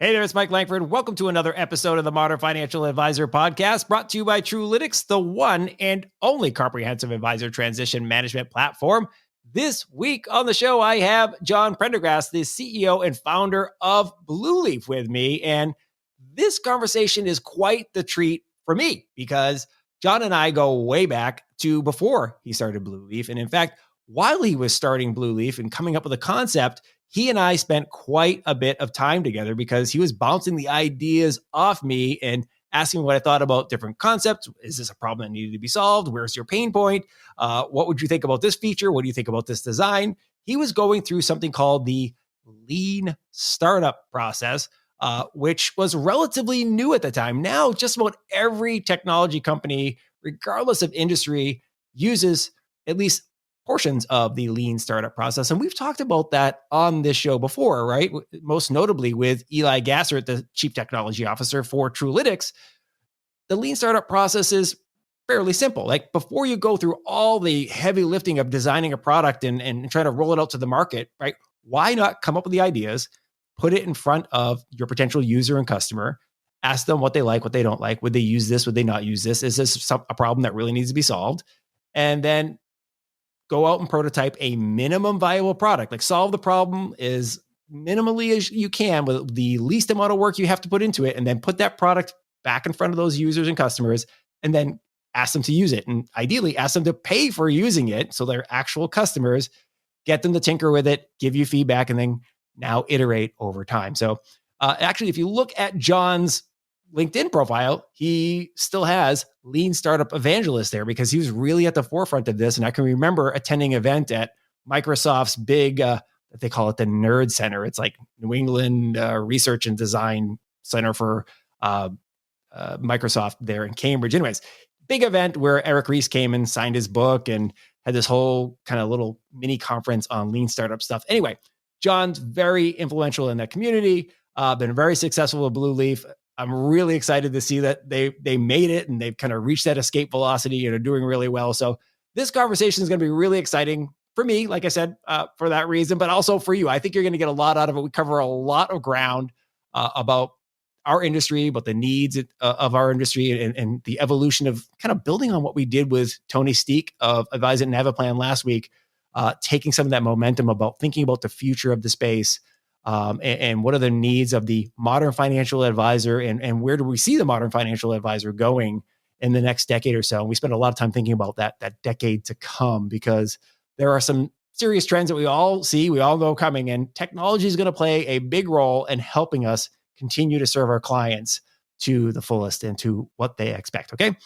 Hey there, it's Mike Langford. Welcome to another episode of the Modern Financial Advisor podcast, brought to you by Truelytics, the one and only comprehensive advisor transition management platform. This week on the show, I have John Prendergast, the CEO and founder of Blueleaf, with me. And this conversation is quite the treat for me because John and I go way back to before he started Blueleaf. And in fact, while he was starting Blueleaf and coming up with a concept, he and I spent quite a bit of time together because he was bouncing the ideas off me and asking what I thought about different concepts. Is this a problem that needed to be solved? Where's your pain point? What would you think about this feature? What do you think about this design? He was going through something called the lean startup process, which was relatively new at the time. Now, just about every technology company, regardless of industry, uses at least portions of the lean startup process. And we've talked about that on this show before, right? Most notably with Eli Gassert, the chief technology officer for Truelytics. The lean startup process is fairly simple. Like before you go through all the heavy lifting of designing a product and try to roll it out to the market, right? Why not come up with the ideas, put it in front of your potential user and customer, ask them what they like, what they don't like. Would they use this? Would they not use this? Is this a problem that really needs to be solved? And then go out and prototype a minimum viable product. Like solve the problem as minimally as you can with the least amount of work you have to put into it, and then put that product back in front of those users and customers, and then ask them to use it. And ideally ask them to pay for using it so they're actual customers, get them to tinker with it, give you feedback, and then now iterate over time. So actually, if you look at John's LinkedIn profile, he still has Lean Startup Evangelist there because he was really at the forefront of this. And I can remember attending an event at Microsoft's big, they call it the Nerd Center. It's like New England Research and Design Center for Microsoft there in Cambridge. Anyways, big event where Eric Ries came and signed his book and had this whole kind of little mini conference on lean startup stuff. Anyway, John's very influential in that community, been very successful with Blueleaf. I'm really excited to see that they made it and they've kind of reached that escape velocity and are doing really well. So this conversation is going to be really exciting for me, like I said, for that reason, but also for you. I think you're going to get a lot out of it. We cover a lot of ground about our industry, about the needs of our industry and the evolution of kind of building on what we did with Tony Steek of Advise It and Have a Plan last week, taking some of that momentum about thinking about the future of the space. And what are the needs of the modern financial advisor and where do we see the modern financial advisor going in the next decade or so? And we spend a lot of time thinking about that decade to come because there are some serious trends that we all see, we all know coming, and technology is going to play a big role in helping us continue to serve our clients to the fullest and to what they expect. Okay.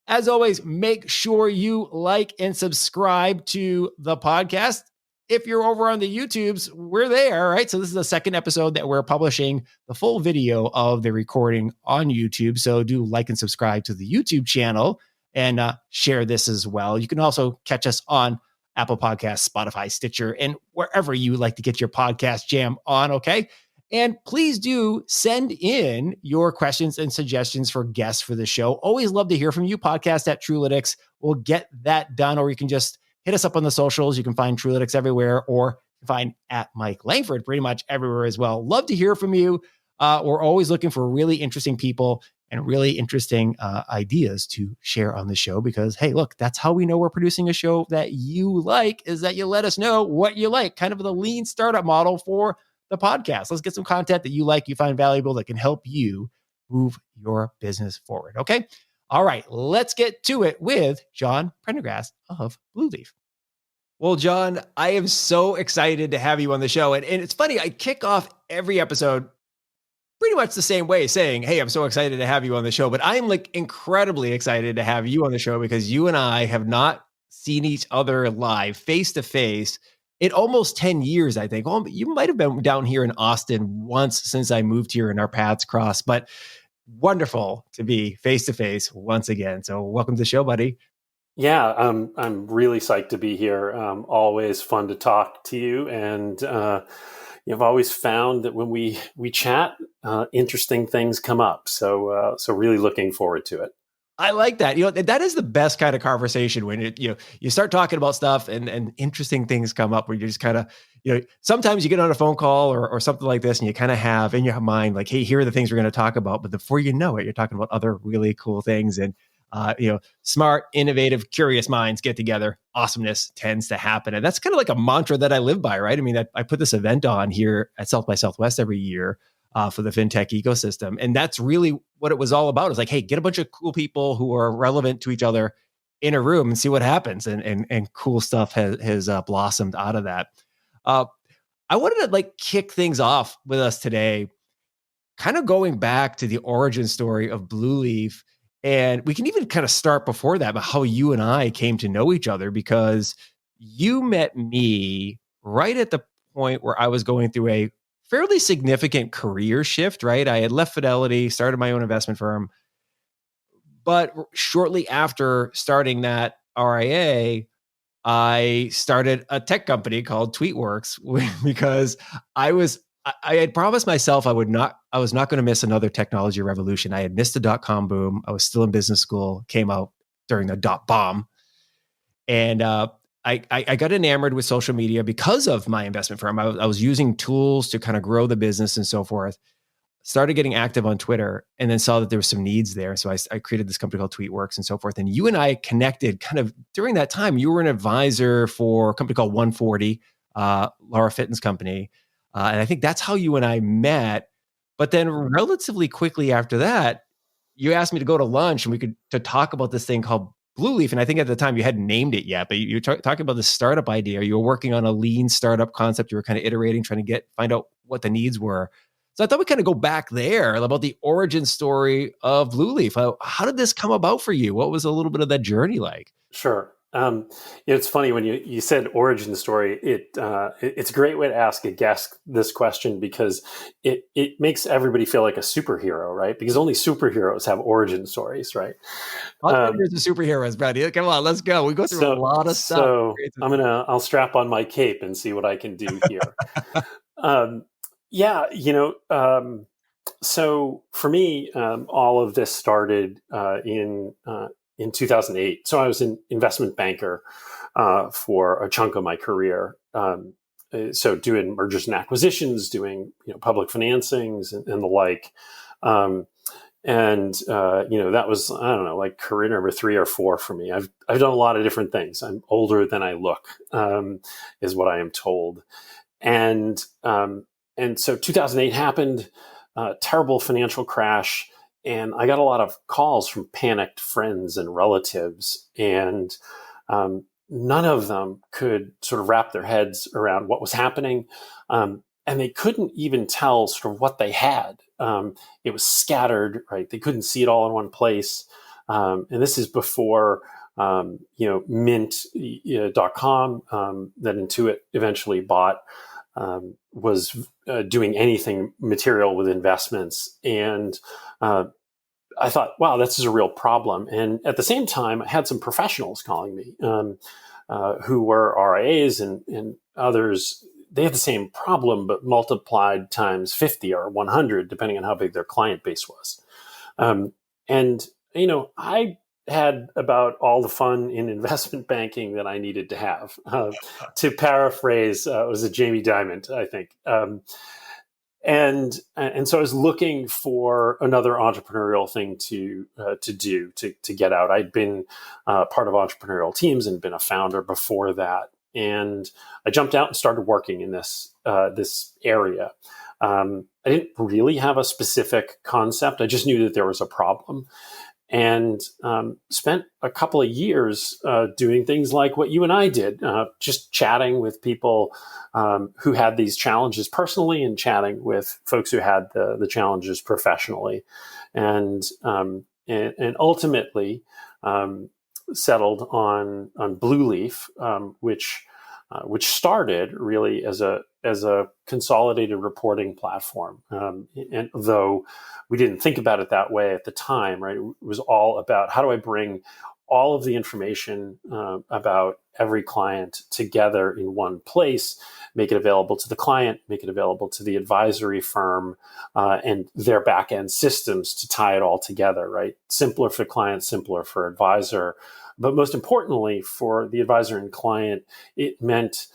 As always, make sure you like and subscribe to the podcast. If you're over on the YouTubes, we're there, right? So this is the second episode that we're publishing the full video of the recording on YouTube. So do like and subscribe to the YouTube channel and share this as well. You can also catch us on Apple Podcasts, Spotify, Stitcher, and wherever you like to get your podcast jam on, okay? And please do send in your questions and suggestions for guests for the show. Always love to hear from you. Podcast at Truelytics. We'll get that done, or you can just hit us up on the socials. You can find Truelytics everywhere, or you can find at Mike Langford pretty much everywhere as well. Love to hear from you. We're always looking for really interesting people and really interesting ideas to share on the show because, hey, look, that's how we know we're producing a show that you like, is that you let us know what you like, kind of the lean startup model for the podcast. Let's get some content that you like, you find valuable, that can help you move your business forward. Okay. All right, let's get to it with John Prendergast of Blueleaf. Well, John, I am so excited to have you on the show. And it's funny, I kick off every episode pretty much the same way, saying, hey, I'm so excited to have you on the show. But I'm like incredibly excited to have you on the show because you and I have not seen each other live face to face in almost 10 years, I think. Well, you might have been down here in Austin once since I moved here and our paths crossed. But wonderful to be face to face once again. So welcome to the show, buddy. Yeah, I'm really psyched to be here. Always fun to talk to you, and I've always found that when we chat, interesting things come up. So really looking forward to it. I like that. That is the best kind of conversation when you start talking about stuff and interesting things come up where you just kind of, sometimes you get on a phone call or something like this and you kind of have in your mind, like, hey, here are the things we're going to talk about. But before you know it, you're talking about other really cool things. And, smart, innovative, curious minds get together. Awesomeness tends to happen. And that's kind of like a mantra that I live by, right? I mean, I put this event on here at South by Southwest every year for the fintech ecosystem. And that's really what it was all about. It's like, hey, get a bunch of cool people who are relevant to each other in a room and see what happens. And cool stuff has blossomed out of that. I wanted to kick things off with us today, kind of going back to the origin story of Blueleaf. And we can even kind of start before that, but how you and I came to know each other, because you met me right at the point where I was going through a fairly significant career shift, right? I had left Fidelity, started my own investment firm. But shortly after starting that RIA, I started a tech company called TweetWorks because I had promised myself I was not going to miss another technology revolution. I had missed the dot-com boom. I was still in business school, came out during the dot bomb. And I got enamored with social media because of my investment firm. I was using tools to kind of grow the business and so forth. Started getting active on Twitter and then saw that there was some needs there. So I created this company called TweetWorks and so forth. And you and I connected kind of during that time. You were an advisor for a company called 140, Laura Fitton's company. And I think that's how you and I met. But then relatively quickly after that, you asked me to go to lunch and to talk about this thing called Blueleaf. And I think at the time you hadn't named it yet, but you were talking about this startup idea. You were working on a lean startup concept. You were kind of iterating, trying to find out what the needs were. So I thought we kind of go back there about the origin story of Blueleaf. How did this come about for you? What was a little bit of that journey like? Sure. It's funny when you said origin story. It's a great way to ask a guest this question because it makes everybody feel like a superhero, right? Because only superheroes have origin stories, right? There's the superheroes, Brady. Come on, let's go. We go through a lot of stuff. So I'll strap on my cape and see what I can do here. So for me, all of this started in 2008. So I was an investment banker for a chunk of my career. So doing mergers and acquisitions, doing public financings and the like. That was, I don't know, like career number 3 or 4 for me. I've done a lot of different things. I'm older than I look, is what I am told. And so 2008 happened, terrible financial crash. And I got a lot of calls from panicked friends and relatives. And none of them could sort of wrap their heads around what was happening. And they couldn't even tell sort of what they had. It was scattered, right? They couldn't see it all in one place. And this is before, Mint.com that Intuit eventually bought. Was doing anything material with investments. And I thought, wow, this is a real problem. And at the same time, I had some professionals calling me who were RIAs and others. They had the same problem, but multiplied times 50 or 100, depending on how big their client base was. I had about all the fun in investment banking that I needed to have. To paraphrase, it was a Jamie Dimon, I think. And so I was looking for another entrepreneurial thing to do to get out. I'd been part of entrepreneurial teams and been a founder before that, and I jumped out and started working in this area. I didn't really have a specific concept. I just knew that there was a problem. And spent a couple of years doing things like what you and I did, just chatting with people who had these challenges personally and chatting with folks who had the challenges professionally. And ultimately settled on Blueleaf, which started really as a consolidated reporting platform. And though we didn't think about it that way at the time, right? It was all about how do I bring all of the information about every client together in one place, make it available to the client, make it available to the advisory firm and their back-end systems to tie it all together, right? Simpler for client, simpler for advisor. But most importantly, for the advisor and client, it meant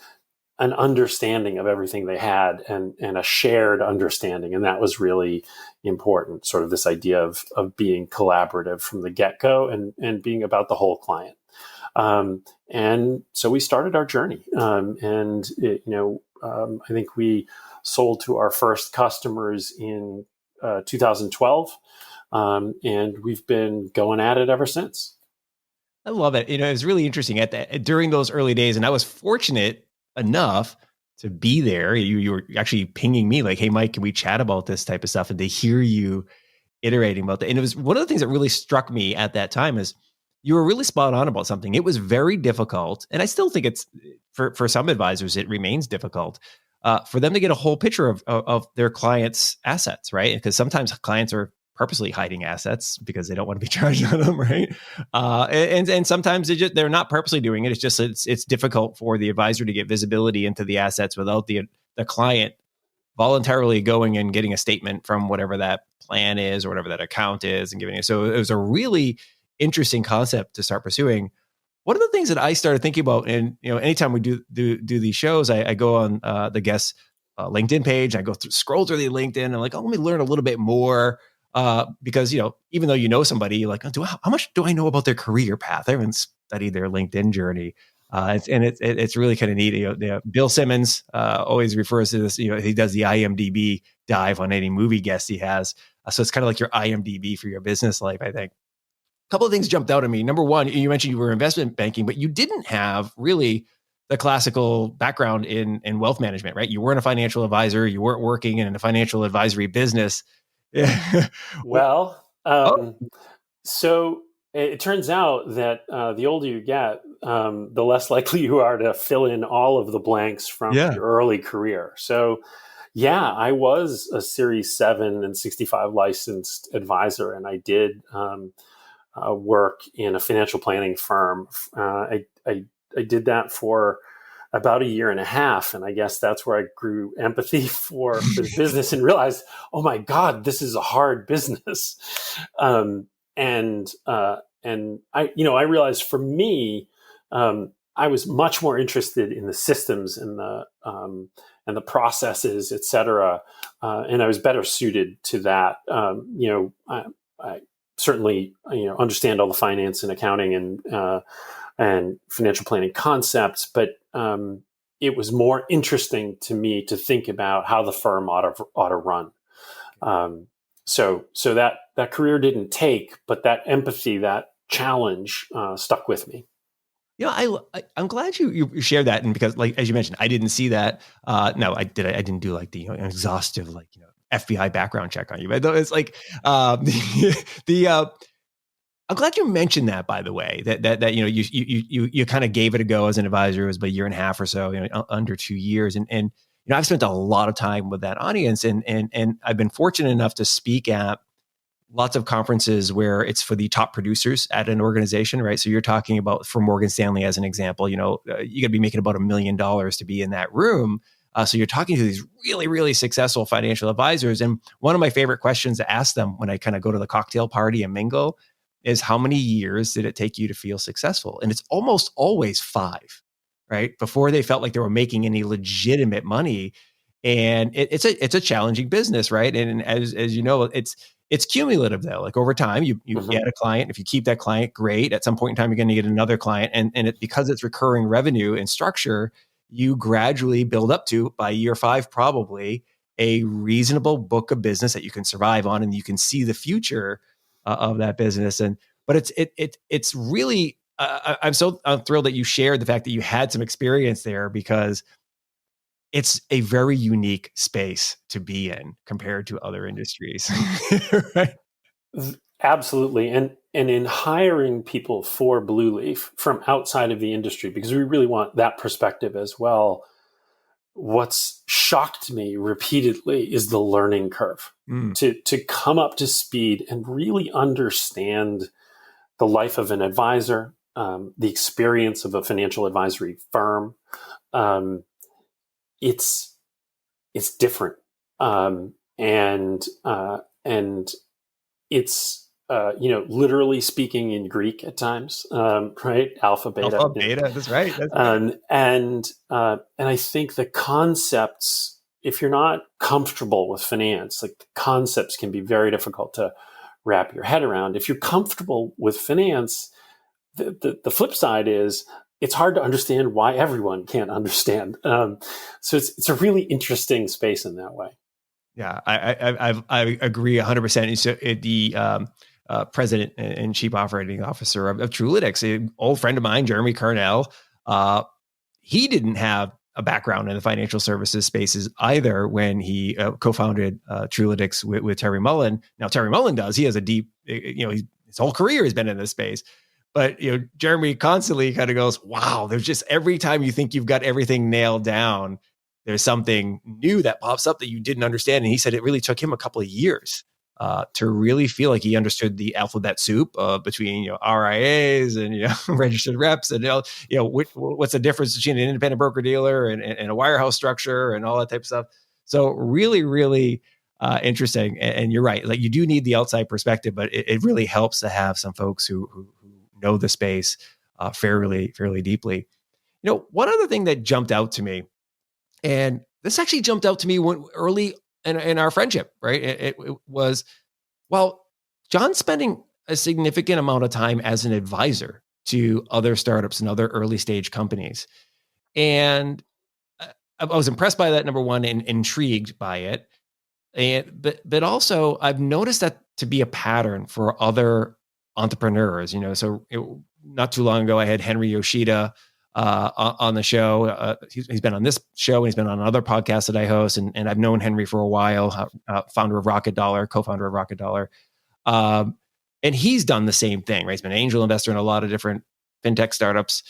an understanding of everything they had and a shared understanding. And that was really important, sort of this idea of being collaborative from the get-go and being about the whole client. And so we started our journey. I think we sold to our first customers in 2012. And we've been going at it ever since. I love it. It was really interesting during those early days. And I was fortunate enough to be there. You were actually pinging me like, hey, Mike, can we chat about this type of stuff? And to hear you iterating about that. And it was one of the things that really struck me at that time is you were really spot on about something. It was very difficult. And I still think it's for some advisors, it remains difficult for them to get a whole picture of their clients' assets, right? Because sometimes clients are purposely hiding assets because they don't want to be charged on them, right? And sometimes they're not purposely doing it. It's just it's difficult for the advisor to get visibility into the assets without the client voluntarily going and getting a statement from whatever that plan is or whatever that account is and giving it. So it was a really interesting concept to start pursuing. One of the things that I started thinking about, and anytime we do these shows, I go on the guest LinkedIn page. I go scroll through the LinkedIn and like, let me learn a little bit more. Because even though somebody, you're like, how much do I know about their career path? I haven't studied their LinkedIn journey, it's really kind of neat. Bill Simmons always refers to this. He does the IMDb dive on any movie guest he has, so it's kind of like your IMDb for your business life. I think a couple of things jumped out at me. Number one, you mentioned you were investment banking, but you didn't have really the classical background in wealth management, right? You weren't a financial advisor. You weren't working in a financial advisory business. Yeah. Well, so it turns out that the older you get, the less likely you are to fill in all of the blanks from your early career. So, yeah, I was a Series 7 and 65 licensed advisor, and I did work in a financial planning firm. I did that for about a year and a half. And I guess that's where I grew empathy for the business and realized, oh my God, this is a hard business. And I realized for me, I was much more interested in the systems and the processes, et cetera. And I was better suited to that. I certainly, understand all the finance and accounting and financial planning concepts, but it was more interesting to me to think about how the firm ought to run. So that career didn't take, but that empathy, that challenge stuck with me. I'm glad you shared that, and because, like as you mentioned, I didn't see that. No, I didn't do like the exhaustive FBI background check on you, but it's like I'm glad you mentioned that, by the way, that you kind of gave it a go as an advisor. It was about a year and a half or so, under 2 years. And I've spent a lot of time with that audience, and I've been fortunate enough to speak at lots of conferences where it's for the top producers at an organization, right? So you're talking about, for Morgan Stanley as an example, you got to be making about $1 million to be in that room. So you're talking to these really, really successful financial advisors. And one of my favorite questions to ask them when I kind of go to the cocktail party and mingle is, how many years did it take you to feel successful? And it's almost always 5, right? Before they felt like they were making any legitimate money. And it's a challenging business, right? And as you know, it's cumulative though. Like over time, you get a client. If you keep that client, great. At some point in time, you're going to get another client, and because it's recurring revenue and structure, you gradually build up to, by year 5, probably a reasonable book of business that you can survive on, and you can see the future of that business. But it's really I'm thrilled that you shared the fact that you had some experience there, because it's a very unique space to be in compared to other industries. Right? Absolutely. And in hiring people for Blueleaf from outside of the industry, because we really want that perspective as well, what's shocked me repeatedly is the learning curve. To come up to speed and really understand the life of an advisor, the experience of a financial advisory firm. It's different, and it's literally speaking in Greek at times, right? Alpha, beta, Alpha, beta. That's right. and I think the concepts, if you're not comfortable with finance, like the concepts can be very difficult to wrap your head around. If you're comfortable with finance, the flip side is it's hard to understand why everyone can't understand. So it's a really interesting space in that way. Yeah, I agree 100%. So the president and chief operating officer of Truelytics, an old friend of mine, Jeremy Carnell, he didn't have a background in the financial services spaces either when he co-founded Truelytics with Terry Mullen. Now Terry Mullen does. He has a deep, his whole career has been in this space. But Jeremy constantly kind of goes, wow, there's just every time you think you've got everything nailed down, there's something new that pops up that you didn't understand. And he said it really took him a couple of years to really feel like he understood the alphabet soup between RIAs and registered reps and what's the difference between an independent broker dealer and a wirehouse structure and all that type of stuff. So really, really interesting. And you're right, like you do need the outside perspective, but it really helps to have some folks who know the space fairly deeply. One other thing that jumped out to me, and this actually jumped out to me early in our friendship, right? It was, well, John's spending a significant amount of time as an advisor to other startups and other early stage companies. And I was impressed by that, number one, and intrigued by it. But also I've noticed that to be a pattern for other entrepreneurs, so not too long ago, I had Henry Yoshida on the show. He's been on this show and he's been on other podcasts that I host. And I've known Henry for a while, founder of Rocket Dollar, co-founder of Rocket Dollar. And he's done the same thing, right? He's been an angel investor in a lot of different fintech startups.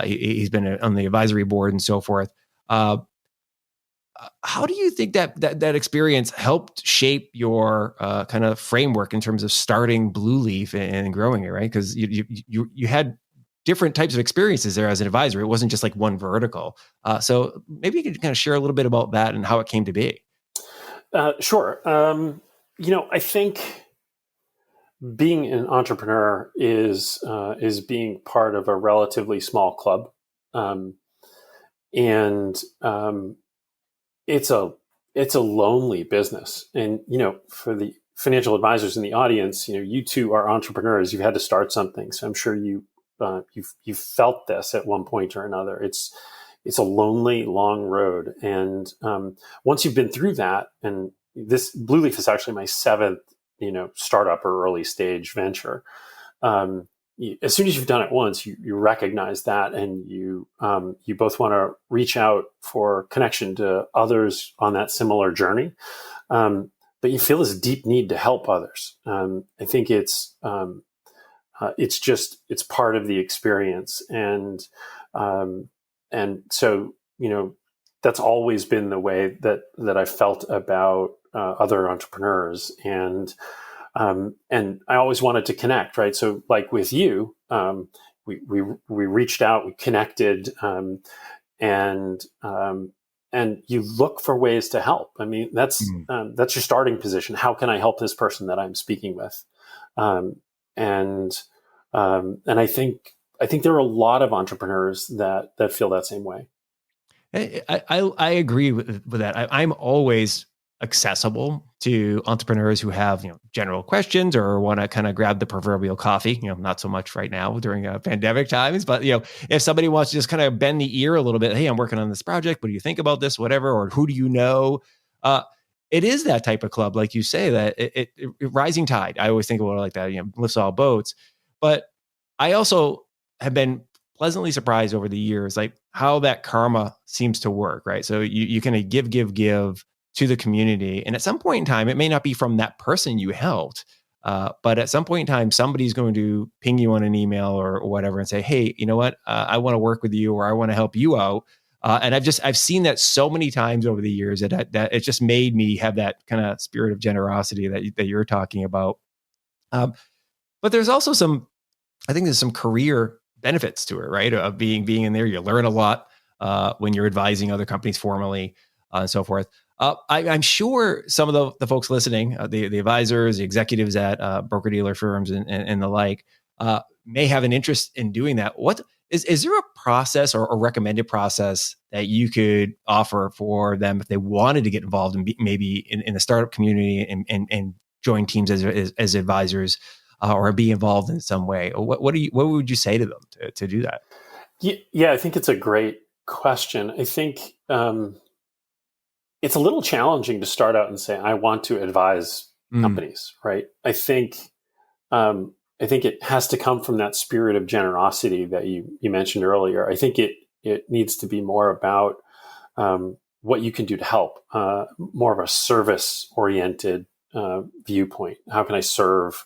He's been on the advisory board and so forth. How do you think that experience helped shape your kind of framework in terms of starting Blueleaf and growing it, right? Because you had different types of experiences there as an advisor. It wasn't just like one vertical. So maybe you could kind of share a little bit about that and how it came to be. Sure. I think being an entrepreneur is being part of a relatively small club, and it's a lonely business. And for the financial advisors in the audience, you two are entrepreneurs. You've had to start something, so I'm sure you've felt this at one point or another. It's a lonely, long road, and once you've been through that, and this Blueleaf is actually my seventh, startup or early stage venture. As soon as you've done it once, you recognize that, and you both want to reach out for connection to others on that similar journey. But you feel this deep need to help others. I think it's part of the experience, and so that's always been the way that I felt about other entrepreneurs, and I always wanted to connect, right? So, like with you, we reached out, we connected, and you look for ways to help. I mean, that's your starting position. How can I help this person that I'm speaking with? And I think there are a lot of entrepreneurs that feel that same way. I agree with that. I'm always accessible to entrepreneurs who have general questions or want to kind of grab the proverbial coffee. Not so much right now during pandemic times, but if somebody wants to just kind of bend the ear a little bit, hey, I'm working on this project. What do you think about this? Whatever, or who do you know? It is that type of club, like you say, that it rising tide. I always think about it like that. Lifts all boats. But I also have been pleasantly surprised over the years, like how that karma seems to work, right? So you kind of give to the community. And at some point in time, it may not be from that person you helped, but at some point in time, somebody's going to ping you on an email or whatever and say, hey, you know what? I want to work with you, or I want to help you out. And I've seen that so many times over the years that it just made me have that kind of spirit of generosity that you're talking about. But there's also some I think there's some career benefits to it, right? Of being in there, you learn a lot when you're advising other companies formally and so forth. I'm sure some of the folks listening, the advisors, the executives at broker dealer firms and the like, may have an interest in doing that. What is there a process or a recommended process that you could offer for them if they wanted to get involved in maybe in the startup community and join teams as advisors? Or be involved in some way? What would you say to them to do that? Yeah, I think it's a great question. I think it's a little challenging to start out and say, I want to advise companies, right? I think it has to come from that spirit of generosity that you mentioned earlier. I think it needs to be more about what you can do to help, more of a service-oriented viewpoint. How can I serve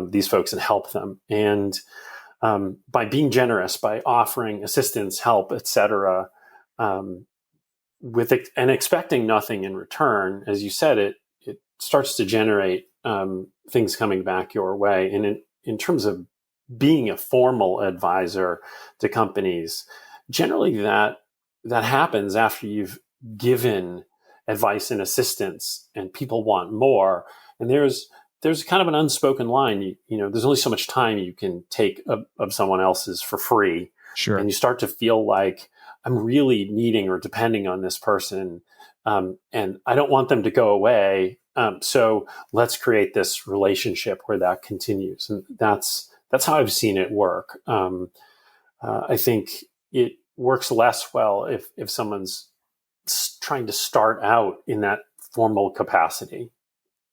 these folks and help them? And by being generous, by offering assistance, help, etc., and expecting nothing in return, as you said, it starts to generate things coming back your way. And in terms of being a formal advisor to companies, generally that happens after you've given advice and assistance, and people want more. And there's kind of an unspoken line. There's only so much time you can take of someone else's for free. Sure. And you start to feel like, I'm really needing or depending on this person, and I don't want them to go away. So let's create this relationship where that continues. And that's how I've seen it work. I think it works less well if someone's trying to start out in that formal capacity.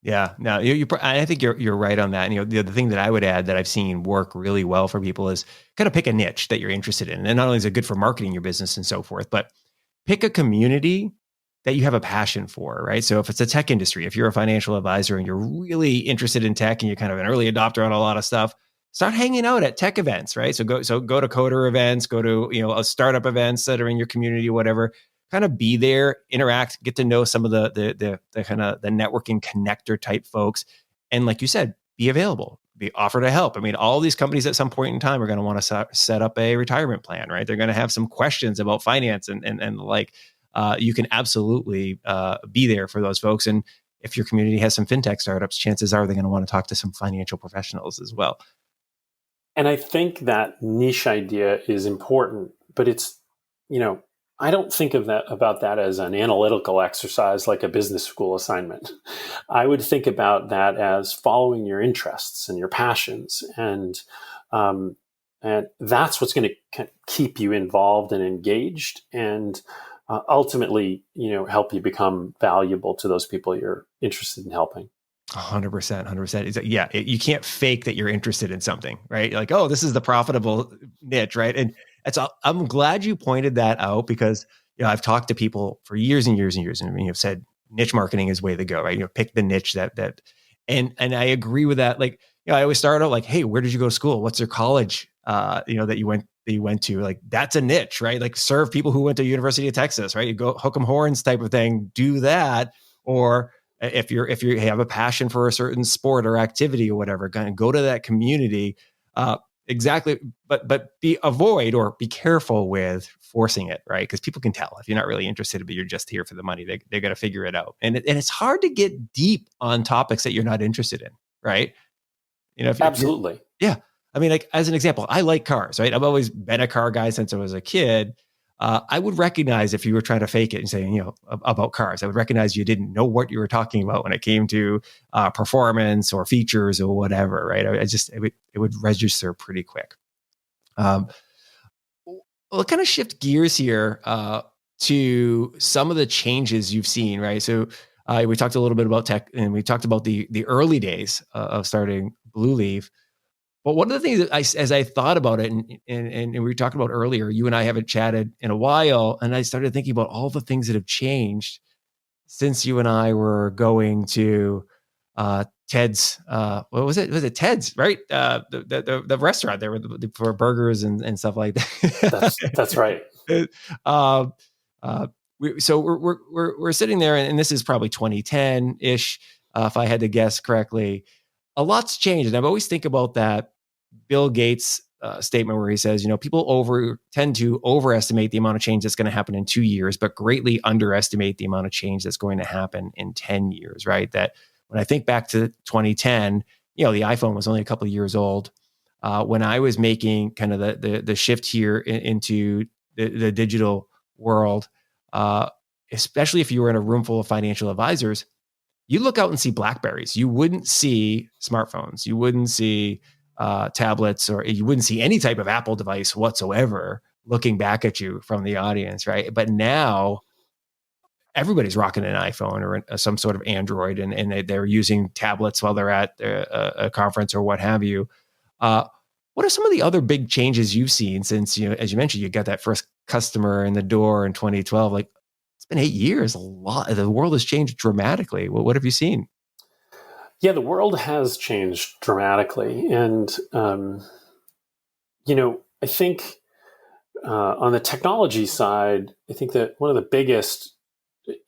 Yeah, no, I think you're right on that. And the thing that I would add that I've seen work really well for people is kind of pick a niche that you're interested in. And not only is it good for marketing your business and so forth, but pick a community that you have a passion for, right? So if it's a tech industry, if you're a financial advisor and you're really interested in tech and you're kind of an early adopter on a lot of stuff, start hanging out at tech events, right? So go to coder events, go to a startup events that are in your community, whatever. Kind of be there, interact, get to know some of the kind of the networking connector type folks. And like you said, be available, be offer to help. I mean, all these companies at some point in time are going to want to set up a retirement plan, right? They're going to have some questions about finance and like, you can absolutely be there for those folks. And if your community has some fintech startups, chances are they're going to want to talk to some financial professionals as well. And I think that niche idea is important, but it's, I don't think about that as an analytical exercise like a business school assignment. I would think about that as following your interests and your passions, and that's what's going to keep you involved and engaged, and ultimately, help you become valuable to those people you're interested in helping. 100%. Yeah, you can't fake that you're interested in something, right? Like, oh, this is the profitable niche, right? And I'm glad you pointed that out, because I've talked to people for years and years and years, and you've said niche marketing is way to go, right? Pick the niche that, and I agree with that. Like, I always start out like, hey, where did you go to school? What's your college? That you went to? Like, that's a niche, right? Like, serve people who went to University of Texas, right? You go hook 'em horns type of thing. Do that, or if you have a passion for a certain sport or activity or whatever, go to that community. Exactly. But avoid or be careful with forcing it, right? Because people can tell if you're not really interested, but you're just here for the money. They're going to figure it out. And it's hard to get deep on topics that you're not interested in, right? Absolutely. Yeah. I mean, like, as an example, I like cars, right? I've always been a car guy since I was a kid. I would recognize if you were trying to fake it and say, about cars, I would recognize you didn't know what you were talking about when it came to performance or features or whatever, right? It would register pretty quick. We'll kind of shift gears here to some of the changes you've seen, right? So we talked a little bit about tech, and we talked about the early days of starting Blueleaf. But one of the things that as I thought about it, and we were talking about earlier, you and I haven't chatted in a while, and I started thinking about all the things that have changed since you and I were going to Ted's. What was it? Was it Ted's? Right? The restaurant there for burgers and stuff like that. That's right. So we're sitting there, and this is probably 2010 ish, if I had to guess correctly. A lot's changed, and I've always think about that Bill Gates' statement where he says, people tend to overestimate the amount of change that's going to happen in 2 years, but greatly underestimate the amount of change that's going to happen in 10 years, right? That when I think back to 2010, the iPhone was only a couple of years old. When I was making kind of the shift here into the digital world, especially if you were in a room full of financial advisors, you look out and see BlackBerries. You wouldn't see smartphones. You wouldn't see tablets, or you wouldn't see any type of Apple device whatsoever looking back at you from the audience, right? But now everybody's rocking an iPhone or some sort of Android, and they're using tablets while they're at a conference or what have you. What are some of the other big changes you've seen since, as you mentioned, you got that first customer in the door in 2012? Like, it's been 8 years. A lot. The world has changed dramatically. What have you seen? Yeah, the world has changed dramatically. And, I think on the technology side, I think that one of the biggest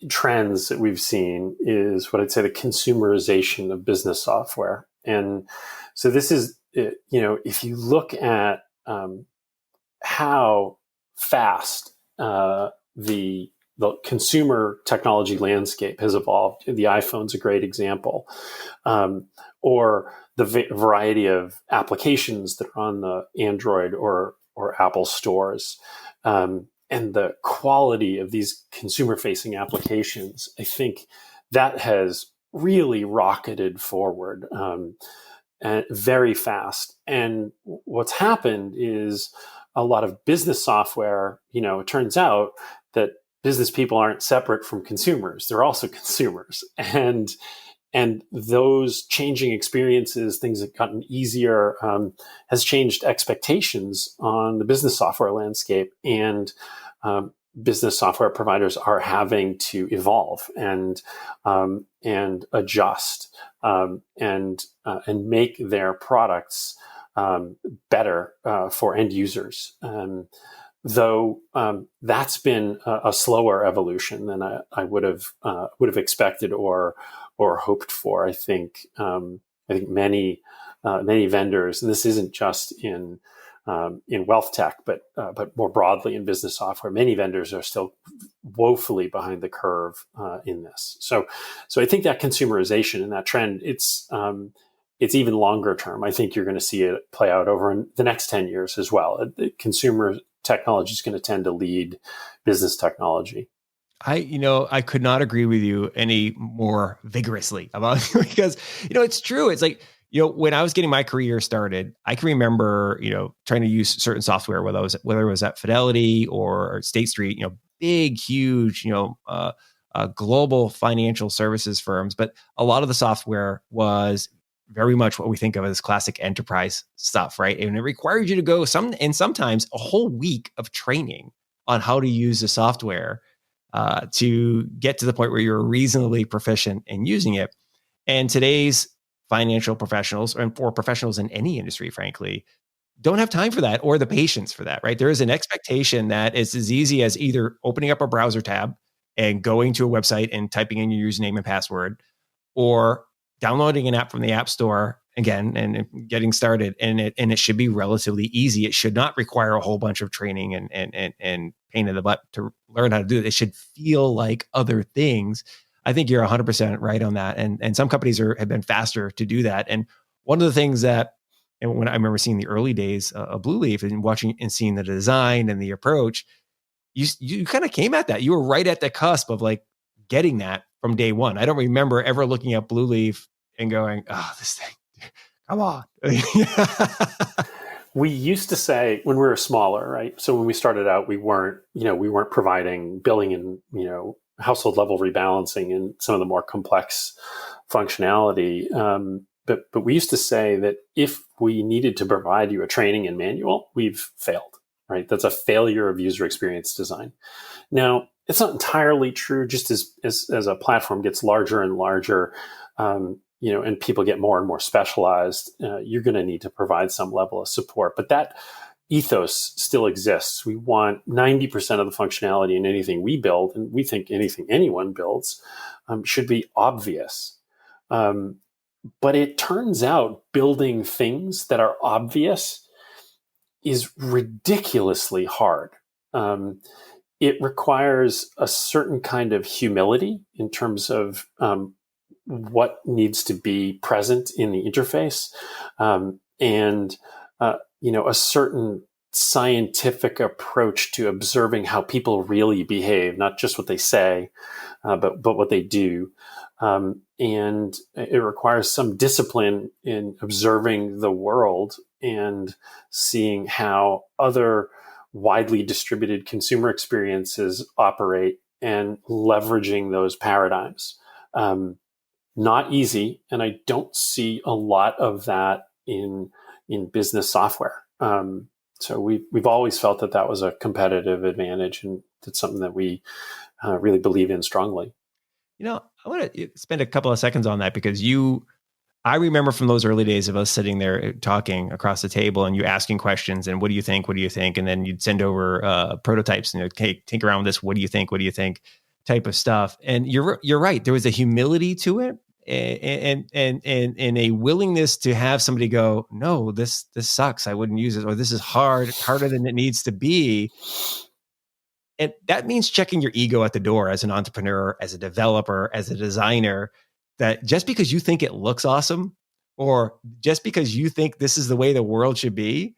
trends that we've seen is what I'd say the consumerization of business software. And so this is, if you look at how fast the consumer technology landscape has evolved, the iPhone's a great example, or the variety of applications that are on the Android or Apple stores, and the quality of these consumer-facing applications. I think that has really rocketed forward and very fast. And what's happened is a lot of business software, it turns out that business people aren't separate from consumers. They're also consumers. And those changing experiences, things that have gotten easier, has changed expectations on the business software landscape. And business software providers are having to evolve and adjust and make their products better for end users. Though that's been a slower evolution than I would have expected or hoped for. I think many vendors, and this isn't just in wealth tech, but more broadly in business software, many vendors are still woefully behind the curve in this. So I think that consumerization and that trend, it's even longer term. I think you're going to see it play out over the next 10 years as well. Consumer technology is going to tend to lead business technology. I could not agree with you any more vigorously about because, it's true. It's like, when I was getting my career started, I can remember, trying to use certain software, whether it was at Fidelity or State Street, big, huge, global financial services firms. But a lot of the software was very much what we think of as classic enterprise stuff, right? And it required you to go sometimes a whole week of training on how to use the software to get to the point where you're reasonably proficient in using it. And today's financial professionals, and for professionals in any industry, frankly, don't have time for that or the patience for that, right? There is an expectation that it's as easy as either opening up a browser tab and going to a website and typing in your username and password, or downloading an app from the App Store again and getting started. And it should be relatively easy. It should not require a whole bunch of training and pain in the butt to learn how to do it. It should feel like other things. I think you're 100% right on that. And some companies have been faster to do that. And one of the things that, and when I remember seeing the early days of Blueleaf and watching and seeing the design and the approach, you kind of came at that. You were right at the cusp of like getting that from day one. I don't remember ever looking at Blueleaf and going, "Oh, this thing, come on." We used to say when we were smaller, right? So when we started out, we weren't providing billing and, household level rebalancing and some of the more complex functionality. But we used to say that if we needed to provide you a training and manual, we've failed, right? That's a failure of user experience design. Now, it's not entirely true. Just as a platform gets larger and larger, and people get more and more specialized, you're going to need to provide some level of support. But that ethos still exists. We want 90% of the functionality in anything we build, and we think anything anyone builds should be obvious. But it turns out building things that are obvious is ridiculously hard. It requires a certain kind of humility in terms of what needs to be present in the interface, and a certain scientific approach to observing how people really behave, not just what they say, but what they do. And it requires some discipline in observing the world and seeing how other widely distributed consumer experiences operate and leveraging those paradigms. Not easy, and I don't see a lot of that in business software. So we've always felt that was a competitive advantage, and it's something that we really believe in strongly. I want to spend a couple of seconds on that because I remember from those early days of us sitting there talking across the table and you asking questions and what do you think? What do you think? And then you'd send over prototypes and okay, tinker around with this. What do you think? What do you think? Type of stuff. And you're right. There was a humility to it and a willingness to have somebody go, no, this sucks. I wouldn't use it. Or this is harder than it needs to be. And that means checking your ego at the door as an entrepreneur, as a developer, as a designer, that just because you think it looks awesome or just because you think this is the way the world should be,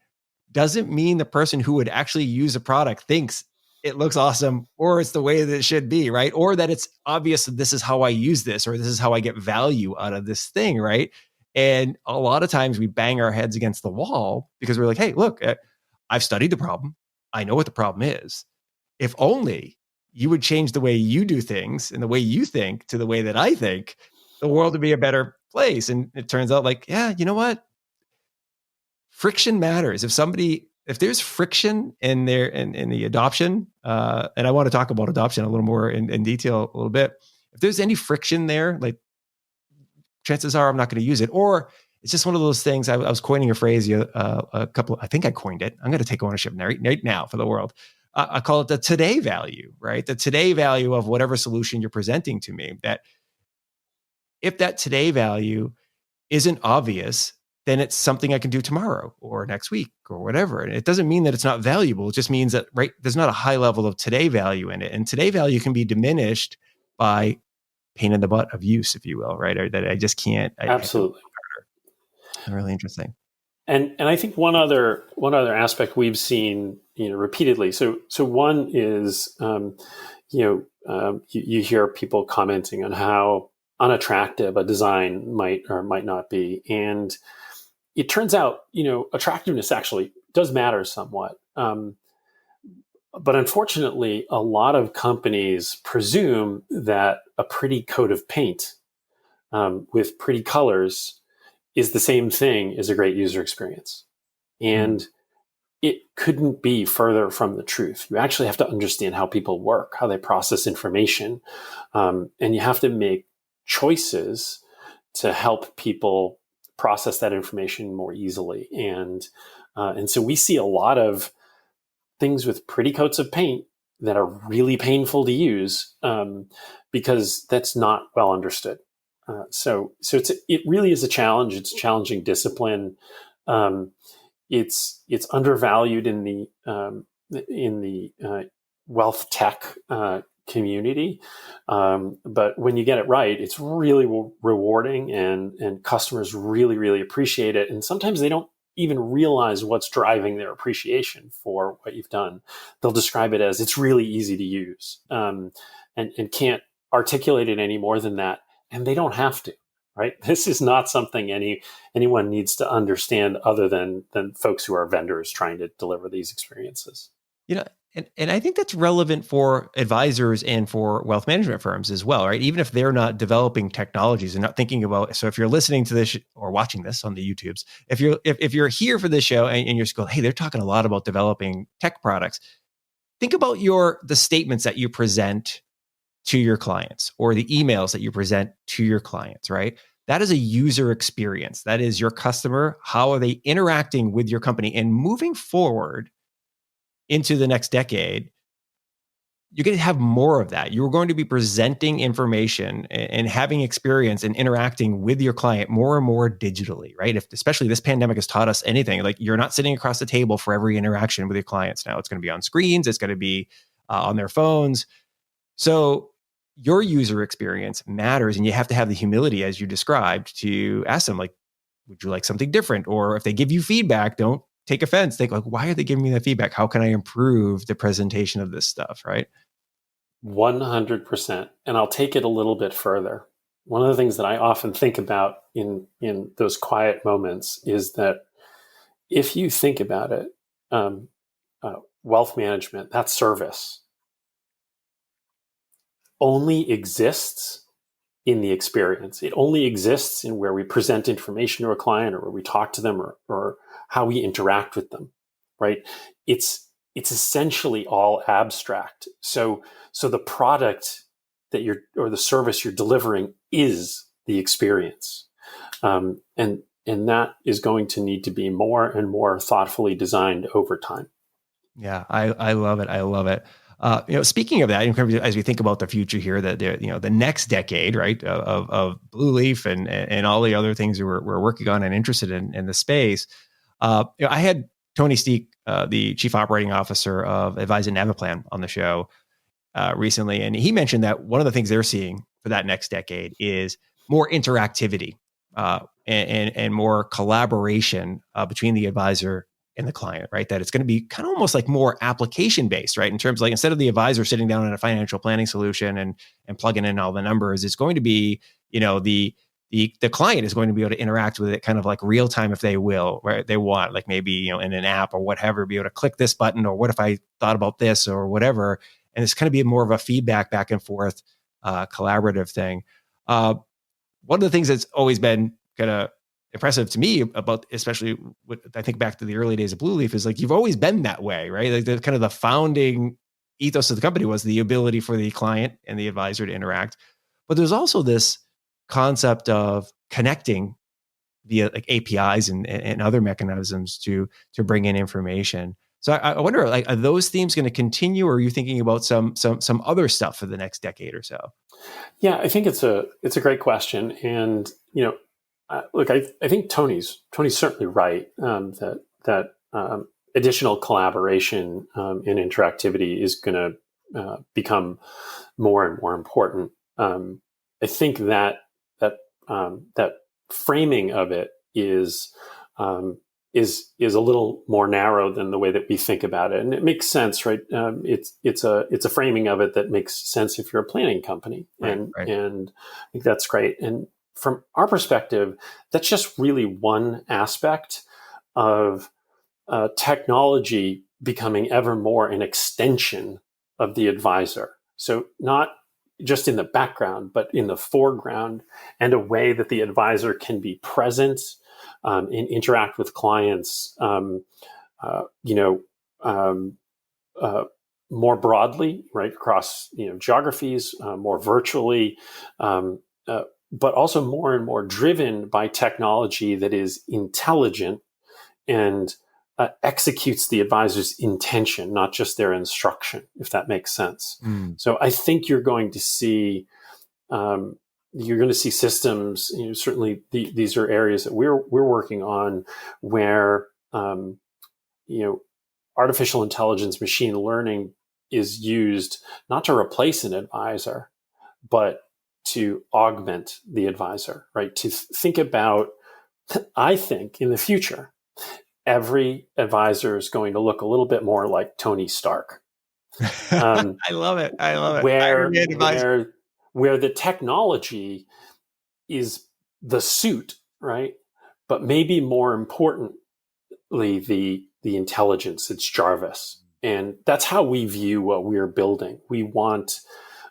doesn't mean the person who would actually use a product thinks it looks awesome or it's the way that it should be, right? Or that it's obvious that this is how I use this or this is how I get value out of this thing, right? And a lot of times we bang our heads against the wall because we're like, hey, look, I've studied the problem. I know what the problem is. If only you would change the way you do things and the way you think to the way that I think, the world would be a better place. And it turns out like, yeah, you know what? Friction matters. If there's friction in the adoption, and I want to talk about adoption a little more in detail a little bit. If there's any friction there, like chances are I'm not going to use it. Or it's just one of those things. I was coining a phrase I think I coined it. I'm going to take ownership right now for the world. I call it the today value, right? The today value of whatever solution you're presenting to me. That if that today value isn't obvious, then it's something I can do tomorrow or next week or whatever. And it doesn't mean that it's not valuable. It just means that, right, there's not a high level of today value in it. And today value can be diminished by pain in the butt of use, if you will, right? Or that I just can't. Absolutely. Really interesting. And I think one other aspect we've seen, repeatedly. So one is, you hear people commenting on how unattractive a design might or might not be, and it turns out, attractiveness actually does matter somewhat. But unfortunately, a lot of companies presume that a pretty coat of paint with pretty colors is the same thing as a great user experience. And it couldn't be further from the truth. You actually have to understand how people work, how they process information. And you have to make choices to help people process that information more easily. And so we see a lot of things with pretty coats of paint that are really painful to use because that's not well understood. So it really is a challenge. It's a challenging discipline. It's undervalued in the wealth tech community, but when you get it right, it's really rewarding, and customers really appreciate it. And sometimes they don't even realize what's driving their appreciation for what you've done. They'll describe it as it's really easy to use, and can't articulate it any more than that. And they don't have to, right? This is not something anyone needs to understand other than folks who are vendors trying to deliver these experiences. And I think that's relevant for advisors and for wealth management firms as well, right? Even if they're not developing technologies and not thinking about. So if you're listening to this or watching this on the YouTubes, if you're here for this show and you're going, hey, they're talking a lot about developing tech products. Think about the statements that you present to your clients or the emails that you present to your clients, right? That is a user experience. That is your customer. How are they interacting with your company? And moving forward into the next decade, you're going to have more of that. You're going to be presenting information and having experience and interacting with your client more and more digitally, right? If especially this pandemic has taught us anything, like you're not sitting across the table for every interaction with your clients now. It's going to be on screens. It's going to be on their phones. So your user experience matters, and you have to have the humility, as you described, to ask them, like, would you like something different? Or if they give you feedback, don't take offense. Think like, why are they giving me that feedback? How can I improve the presentation of this stuff, right? 100%. And I'll take it a little bit further. One of the things that I often think about in those quiet moments is that if you think about it, wealth management, that service, only exists in the experience. It only exists in where we present information to a client, or where we talk to them, or how we interact with them, right? It's essentially all abstract. So the product that or the service you're delivering is the experience. And that is going to need to be more and more thoughtfully designed over time. Yeah, I love it. I love it. Speaking of that, as we think about the future here, that the next decade, right, of Blueleaf and all the other things we're working on and interested in the space. I had Tony Steek, the chief operating officer of Advise and Naviplan, on the show recently, and he mentioned that one of the things they're seeing for that next decade is more interactivity and more collaboration between the advisor and the client, right? That it's going to be kind of almost like more application based, right? In terms of, like, instead of the advisor sitting down in a financial planning solution and plugging in all the numbers, it's going to be, the client is going to be able to interact with it kind of like real time, if they will, right? They want, like, maybe, in an app or whatever, be able to click this button, or what if I thought about this or whatever. And it's kind of be more of a feedback back and forth, collaborative thing. One of the things that's always been kind of impressive to me about, especially what I think back to the early days of Blueleaf, is like, you've always been that way, right? Like, the kind of the founding ethos of the company was the ability for the client and the advisor to interact. But there's also this concept of connecting via, like, APIs and other mechanisms to bring in information. So I wonder, like, are those themes going to continue, or are you thinking about some other stuff for the next decade or so? Yeah, I think it's a great question, and look, I think Tony's certainly right, that additional collaboration and interactivity is going to become more and more important. I think that framing of it is a little more narrow than the way that we think about it, and it makes sense, right? It's a framing of it that makes sense if you're a planning company, and I think that's great. And from our perspective, that's just really one aspect of technology becoming ever more an extension of the advisor. So not just in the background, but in the foreground, and a way that the advisor can be present and interact with clients, more broadly, right, across geographies, more virtually, but also more and more driven by technology that is intelligent and executes the advisor's intention, not just their instruction, if that makes sense. So I think you're going to see systems. Certainly, these are areas that we're working on, where artificial intelligence, machine learning is used not to replace an advisor, but to augment the advisor, right? To think about, I think in the future, every advisor is going to look a little bit more like Tony Stark. I love it. I love it. Where the technology is the suit, right? But maybe more importantly, the intelligence. It's Jarvis, and that's how we view what we're building. We want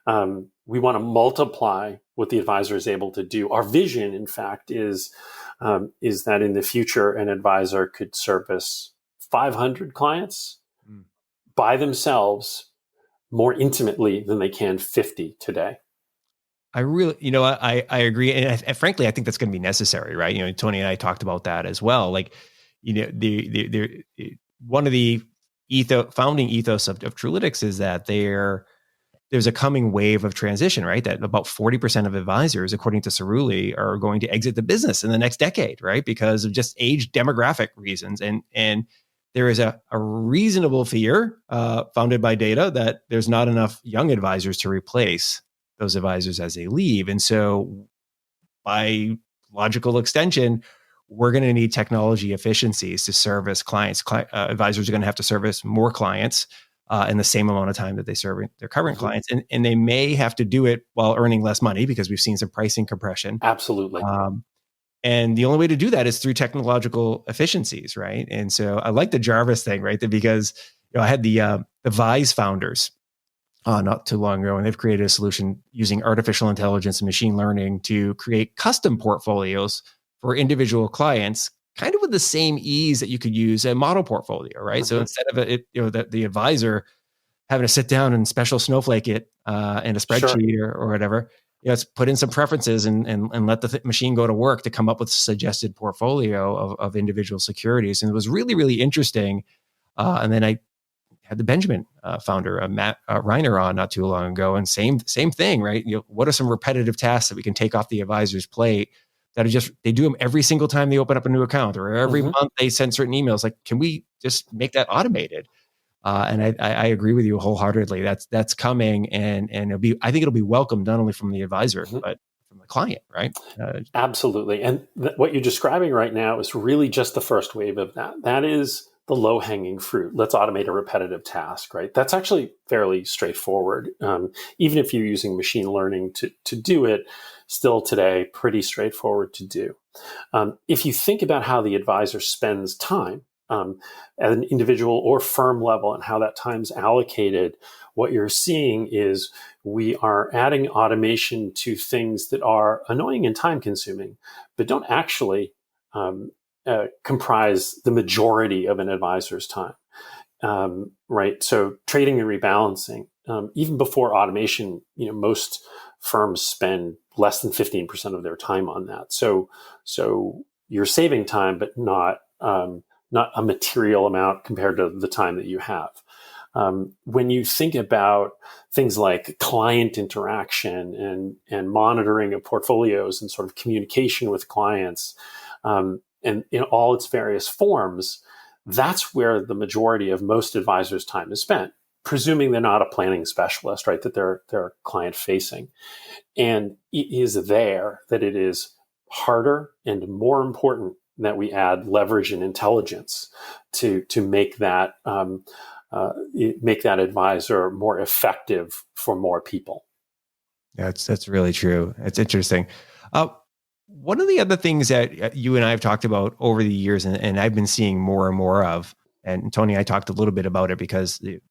to multiply what the advisor is able to do. Our vision, in fact, is that in the future, an advisor could service 500 clients by themselves more intimately than they can 50 today. I really, I agree. And frankly, I think that's going to be necessary, right? Tony and I talked about that as well. Like, the one of the founding ethos of Trulytics is that they're there's a coming wave of transition, right? That about 40% of advisors, according to Cerulli, are going to exit the business in the next decade, right? Because of just age demographic reasons. And there is a reasonable fear founded by data that there's not enough young advisors to replace those advisors as they leave. And so by logical extension, we're going to need technology efficiencies to service clients. Advisors are going to have to service more clients in the same amount of time that they serve their current clients. And they may have to do it while earning less money because we've seen some pricing compression. Absolutely. And the only way to do that is through technological efficiencies, right? And so I like the Jarvis thing, right? Because I had the Vise founders not too long ago, and they've created a solution using artificial intelligence and machine learning to create custom portfolios for individual clients, kind of with the same ease that you could use a model portfolio, right? So instead of the advisor having to sit down and special snowflake it in a spreadsheet or whatever, it's put in some preferences and let the machine go to work to come up with a suggested portfolio of individual securities. And it was really, really interesting. And then I had the Benjamin founder, Matt Reiner, on not too long ago, and same thing, right? What are some repetitive tasks that we can take off the advisor's plate that are just, they do them every single time they open up a new account, or every month they send certain emails? Like, can we just make that automated? And I agree with you wholeheartedly. That's coming, and I think it'll be welcomed not only from the advisor but from the client, right? Absolutely. And what you're describing right now is really just the first wave of that. That is the low-hanging fruit. Let's automate a repetitive task, right? That's actually fairly straightforward. Even if you're using machine learning to do it, still today, pretty straightforward to do. If you think about how the advisor spends time at an individual or firm level and how that time's allocated, what you're seeing is we are adding automation to things that are annoying and time-consuming, but don't actually comprise the majority of an advisor's time, right? So trading and rebalancing, even before automation, most firms spend less than 15% of their time on that. So you're saving time, but not a material amount compared to the time that you have. When you think about things like client interaction and monitoring of portfolios and sort of communication with clients, and in all its various forms, that's where the majority of most advisors' time is spent, presuming they're not a planning specialist, right? That they're client facing. And it is there that it is harder and more important that we add leverage and intelligence to make that advisor more effective for more people. That's really true. It's interesting. One of the other things that you and I have talked about over the years, and I've been seeing more and more of, and Tony, I talked a little bit about it because the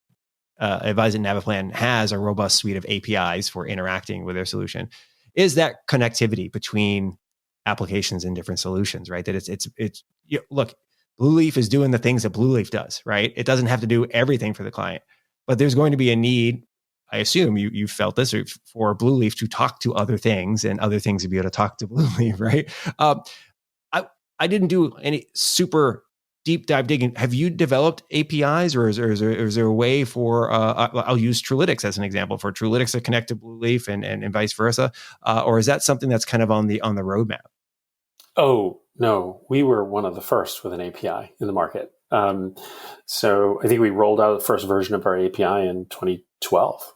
Advise Naviplan has a robust suite of APIs for interacting with their solution, is that connectivity between applications and different solutions, right? That it's look, Blueleaf is doing the things that Blueleaf does, right? It doesn't have to do everything for the client, but there's going to be a need. I assume you felt this, for Blueleaf to talk to other things and other things to be able to talk to Blueleaf, right? I didn't do any super deep dive digging. Have you developed APIs, or is there a way for, I'll use Trulytics as an example, for Trulytics to connect to Blueleaf and vice versa? Or is that something that's kind of on the roadmap? Oh, no, we were one of the first with an API in the market. So I think we rolled out the first version of our API in 2012,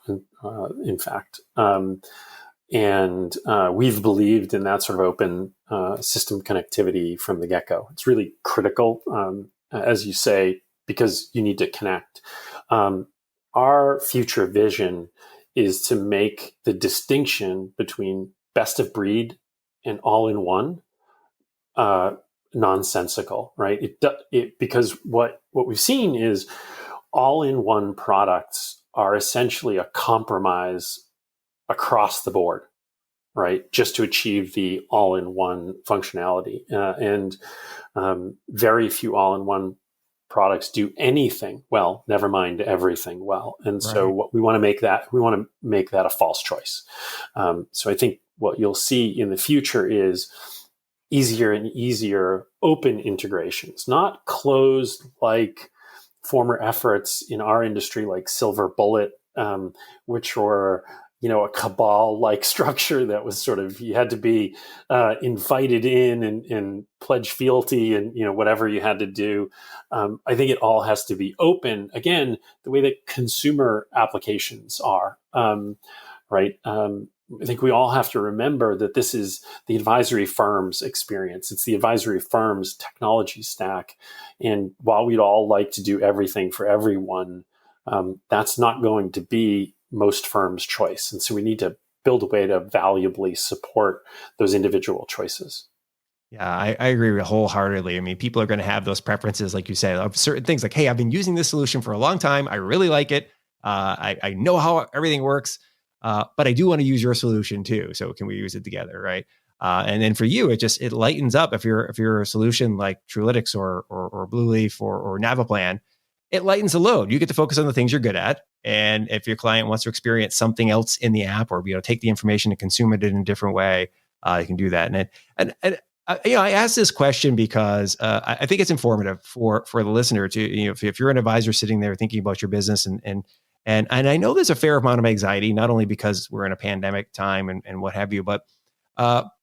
in fact. And we've believed in that sort of open system connectivity from the get-go. It's really critical, as you say, because you need to connect. Our future vision is to make the distinction between best of breed and all-in-one nonsensical, right? Because what we've seen is all-in-one products are essentially a compromise across the board, right? Just to achieve the all-in-one functionality. And very few all-in-one products do anything well, never mind everything well. And so what we want to make that a false choice. So I think what you'll see in the future is easier and easier open integrations, not closed like former efforts in our industry like Silver Bullet which were, a cabal-like structure that was sort of, you had to be invited in and pledge fealty and, whatever you had to do. I think it all has to be open, again, the way that consumer applications are, right? I think we all have to remember that this is the advisory firm's experience. It's the advisory firm's technology stack. And while we'd all like to do everything for everyone, that's not going to be most firms' choice. And so we need to build a way to valuably support those individual choices. Yeah, I agree wholeheartedly. I mean, people are going to have those preferences, like you said, of certain things like, hey, I've been using this solution for a long time. I really like it. I know how everything works, but I do want to use your solution too. So can we use it together, right? And then for you, it lightens up if you're a solution like Truelytics or Blueleaf or Naviplan, it lightens the load. You get to focus on the things you're good at. And if your client wants to experience something else in the app or take the information and consume it in a different way, you can do that. And I asked this question because I think it's informative for the listener to, if you're an advisor sitting there thinking about your business and I know there's a fair amount of anxiety, not only because we're in a pandemic time and what have you, but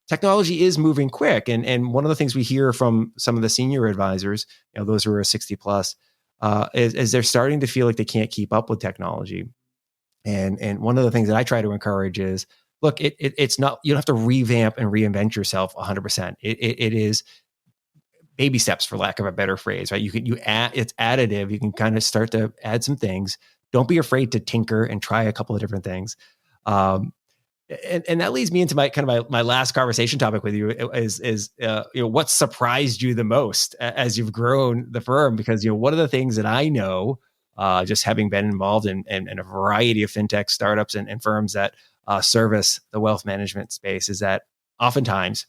technology is moving quick. And one of the things we hear from some of the senior advisors, those who are 60 plus, is they're starting to feel like they can't keep up with technology. And one of the things that I try to encourage is, look, it's not, you don't have to revamp and reinvent yourself 100%. It is baby steps, for lack of a better phrase, right? It's additive. You can kind of start to add some things. Don't be afraid to tinker and try a couple of different things. And that leads me into my last conversation topic with you is what surprised you the most as you've grown the firm? Because one of the things that I know, just having been involved in a variety of fintech startups and firms that service the wealth management space, is that oftentimes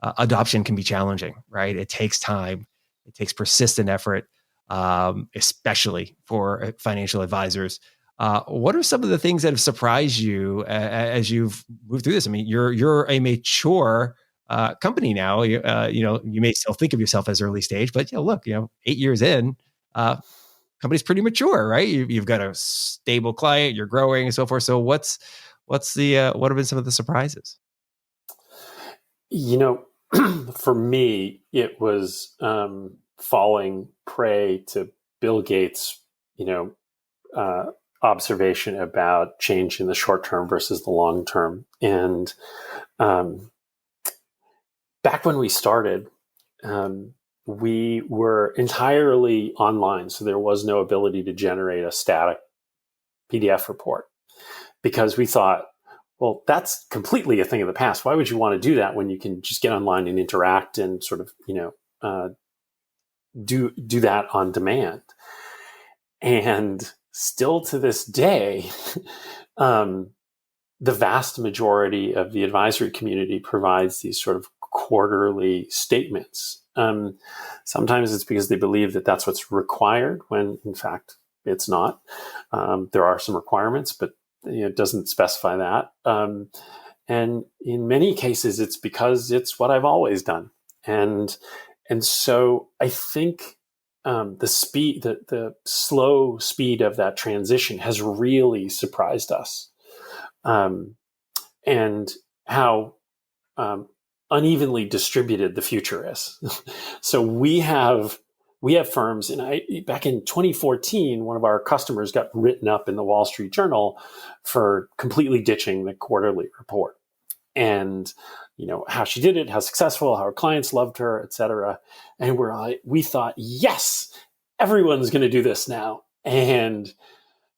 adoption can be challenging, right? It takes time, it takes persistent effort, especially for financial advisors. What are some of the things that have surprised you as you've moved through this? I mean, you're a mature company now. You may still think of yourself as early stage, but look, 8 years in, company's pretty mature, right? You've got a stable client, you're growing, and so forth. So what have been some of the surprises? For me, it was falling prey to Bill Gates, observation about change in the short term versus the long term. And back when we started, we were entirely online. So there was no ability to generate a static PDF report because we thought, well, that's completely a thing of the past. Why would you want to do that when you can just get online and interact and sort of, do that on demand? And still to this day, the vast majority of the advisory community provides these sort of quarterly statements. Sometimes it's because they believe that that's what's required, when in fact it's not. There are some requirements, but it doesn't specify that. And in many cases, it's because it's what I've always done. And so I think the slow speed of that transition has really surprised us, and how unevenly distributed the future is. So we have firms, and back in 2014, one of our customers got written up in the Wall Street Journal for completely ditching the quarterly report, and how she did it, how successful, how her clients loved her, et cetera. And we thought, yes, everyone's going to do this now. And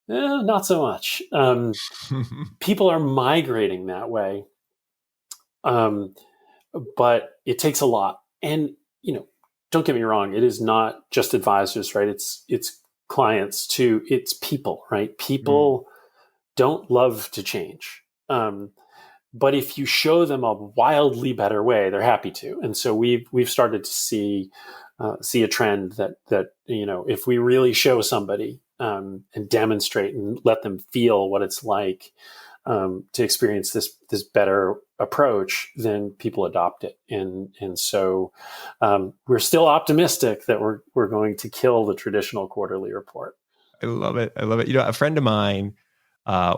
not so much. People are migrating that way. But it takes a lot. And, don't get me wrong, it is not just advisors, right? It's clients too. It's people, right? People don't love to change. But if you show them a wildly better way, they're happy to. And so we've started to see a trend that if we really show somebody and demonstrate and let them feel what it's like to experience this better approach, then people adopt it. And so we're still optimistic that we're going to kill the traditional quarterly report. I love it. A friend of mine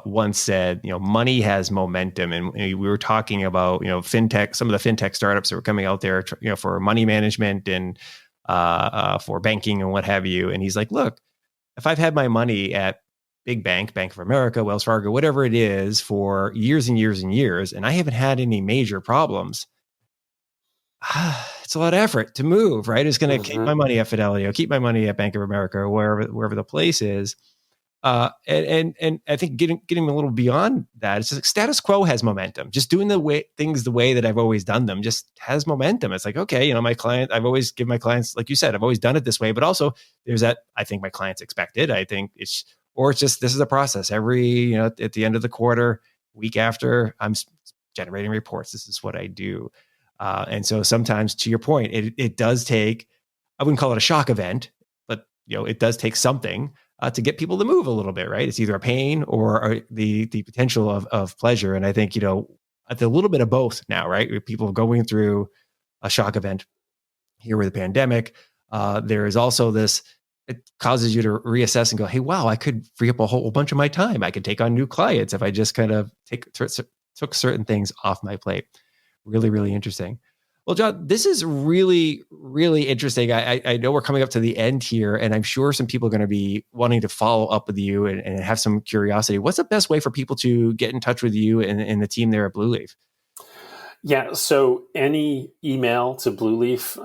once said, money has momentum. And we were talking about, fintech, some of the fintech startups that were coming out there, for money management and for banking and what have you. And he's like, look, if I've had my money at big bank, Bank of America, Wells Fargo, whatever it is for years and years and years, and I haven't had any major problems, it's a lot of effort to move, right? It's going to keep my money at Fidelity, or keep my money at Bank of America, or wherever the place is. And I think getting a little beyond that, it's just like status quo has momentum. Just doing things the way that I've always done them just has momentum. It's like, okay, my client, I've always given my clients, like you said, I've always done it this way, but also there's that, I think my clients expect it. I think it's just, this is a process every, at the end of the quarter, week after, I'm generating reports. This is what I do. And so sometimes, to your point, it does take, I wouldn't call it a shock event, but it does take something to get people to move a little bit, right? It's either a pain or the potential of pleasure. And I think, it's a little bit of both now, right? People going through a shock event here with the pandemic. There is also this, it causes you to reassess and go, hey, wow, I could free up a whole bunch of my time. I could take on new clients if I just kind of took certain things off my plate. Really, really interesting. Well, John, this is really, really interesting. I know we're coming up to the end here, and I'm sure some people are going to be wanting to follow up with you and have some curiosity. What's the best way for people to get in touch with you and the team there at Blueleaf? Yeah, so any email to Blueleaf,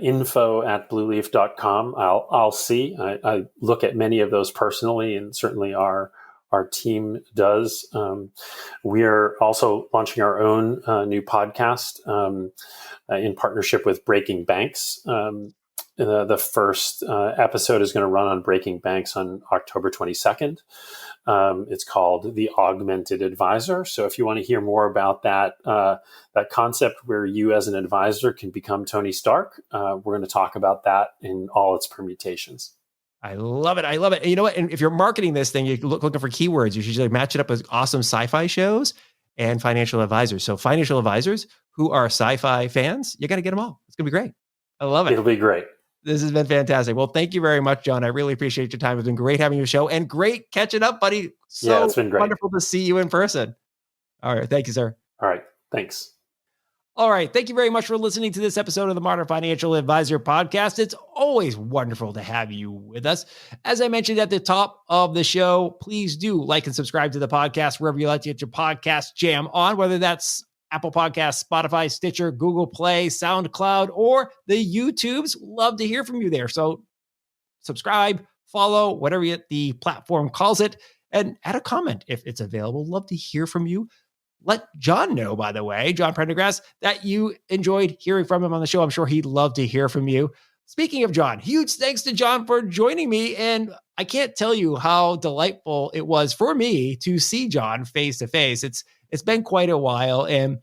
info@blueleaf.com, I'll see. I look at many of those personally, and certainly our team does. We're also launching our own new podcast in partnership with Breaking Banks. The first episode is going to run on Breaking Banks on October 22nd. It's called The Augmented Advisor. So if you want to hear more about that concept where you as an advisor can become Tony Stark, we're going to talk about that in all its permutations. I love it. I love it. And you know what? And if you're marketing this thing, you're looking for keywords. You should match it up with awesome sci-fi shows and financial advisors. So financial advisors who are sci-fi fans, you got to get them all. It's going to be great. I love it. It'll be great. This has been fantastic. Well, thank you very much, John. I really appreciate your time. It's been great having you on the show and great catching up, buddy. Yeah, it's been great. Wonderful to see you in person. All right. Thank you, sir. All right. Thanks. All right. Thank you very much for listening to this episode of the Modern Financial Advisor Podcast. It's always wonderful to have you with us. As I mentioned at the top of the show, please do like and subscribe to the podcast wherever you like to get your podcast jam on, whether that's Apple Podcasts, Spotify, Stitcher, Google Play, SoundCloud, or the YouTubes. Love to hear from you there. So subscribe, follow, whatever the platform calls it, and add a comment if it's available. Love to hear from you. Let John know, by the way, John Prendergast, that you enjoyed hearing from him on the show. I'm sure he'd love to hear from you. Speaking of John, huge thanks to John for joining me. And I can't tell you how delightful it was for me to see John face to face. It's been quite a while. And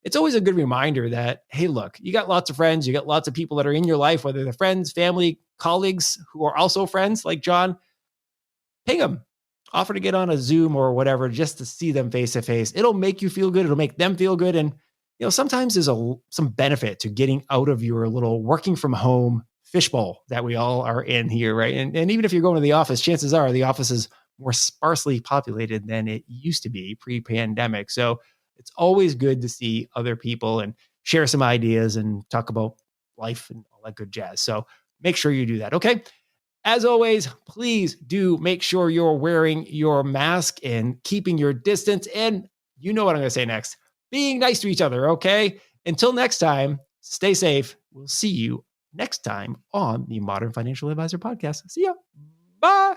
it's always a good reminder that, hey, look, you got lots of friends. You got lots of people that are in your life, whether they're friends, family, colleagues who are also friends like John. Ping them. Offer to get on a Zoom or whatever just to see them face to face. It'll make you feel good. It'll make them feel good. And, sometimes there's some benefit to getting out of your little working from home fishbowl that we all are in here, right? And even if you're going to the office, chances are the office is more sparsely populated than it used to be pre-pandemic. So it's always good to see other people and share some ideas and talk about life and all that good jazz. So make sure you do that. Okay. As always, please do make sure you're wearing your mask and keeping your distance. And you know what I'm going to say next. Being nice to each other, okay? Until next time, stay safe. We'll see you next time on the Modern Financial Advisor Podcast. See ya. Bye.